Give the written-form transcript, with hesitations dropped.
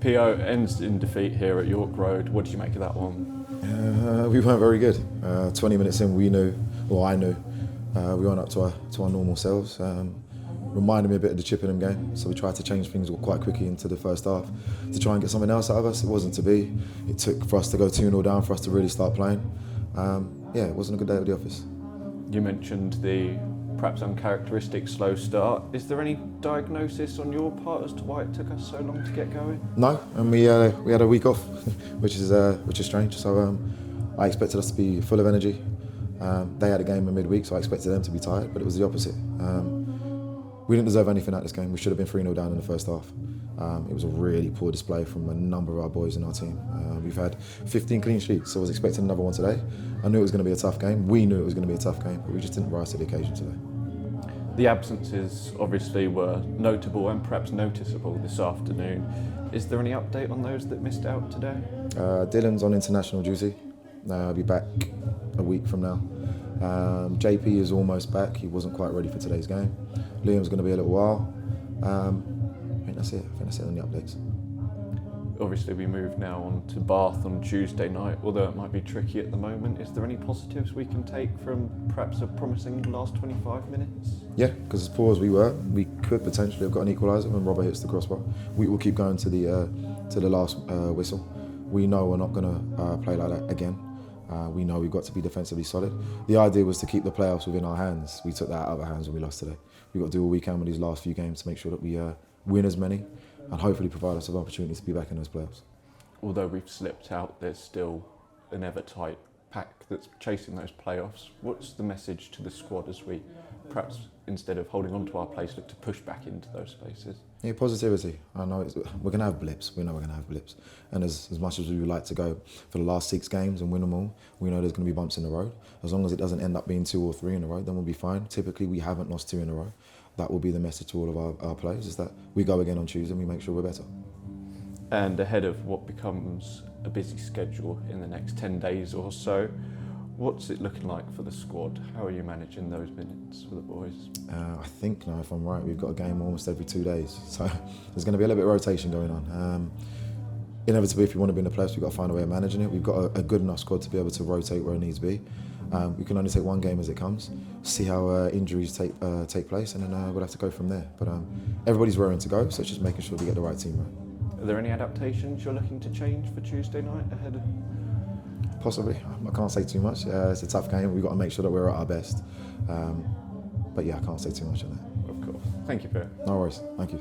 PO ends in defeat here at York Road. What did you make of that one? We weren't very good. 20 minutes in, we knew, or I knew, we weren't up to our normal selves. Reminded me a bit of the Chippenham game, so we tried to change things quite quickly into the first half to try and get something else out of us. It wasn't to be. It took for us to go 2-0 down for us to really start playing. Yeah, it wasn't a good day at the office. You mentioned the perhaps uncharacteristic slow start. Is there any diagnosis on your part as to why it took us so long to get going? No, and we had a week off, which is strange. So I expected us to be full of energy. They had a game in midweek, so I expected them to be tired, but it was the opposite. We didn't deserve anything out of this game. We should have been 3-0 down in the first half. It was a really poor display from a number of our boys in our team. We've had 15 clean sheets, so I was expecting another one today. I knew it was going to be a tough game. We knew it was going to be a tough game, but we just didn't rise to the occasion today. The absences obviously were notable and perhaps noticeable this afternoon. Is there any update on those that missed out today? Dylan's on international duty. I'll be back a week from now. JP is almost back. He wasn't quite ready for today's game. Liam's going to be a little while. I think that's it. I think that's it on the updates. Obviously we move now on to Bath on Tuesday night, although it might be tricky at the moment. Is there any positives we can take from perhaps a promising last 25 minutes? Yeah, because as poor as we were, we could potentially have got an equaliser when Robert hits the crossbar. We will keep going to the last whistle. We know we're not going to play like that again. We know we've got to be defensively solid. The idea was to keep the playoffs within our hands. We took that out of our hands when we lost today. We've got to do all we can with these last few games to make sure that we win as many and hopefully provide us with opportunities to be back in those playoffs. Although we've slipped out, there's still an ever-tight pack that's chasing those playoffs. What's the message to the squad as we perhaps, instead of holding on to our place, look to push back into those spaces? Yeah, positivity. I know we're going to have blips. We know we're going to have blips. And as much as we would like to go for the last 6 games and win them all, we know there's going to be bumps in the road. As long as it doesn't end up being 2 or 3 in a row, then we'll be fine. Typically, we haven't lost 2 in a row. That will be the message to all of our players, is that we go again on Tuesday and we make sure we're better. And ahead of what becomes a busy schedule in the next 10 days or so, what's it looking like for the squad? How are you managing those minutes for the boys? I think now, if I'm right, we've got a game almost every 2 days. So there's going to be a little bit of rotation going on. Inevitably, if you want to be in the playoffs, we've got to find a way of managing it. We've got a good enough squad to be able to rotate where it needs to be. We can only take one game as it comes, see how injuries take place, and then we'll have to go from there. But everybody's raring to go, so it's just making sure we get the right team right. Are there any adaptations you're looking to change for Tuesday night ahead of? Possibly. I can't say too much. It's a tough game. We've got to make sure that we're at our best. But yeah, I can't say too much on that. Of course. Thank you, Peter. No worries. Thank you.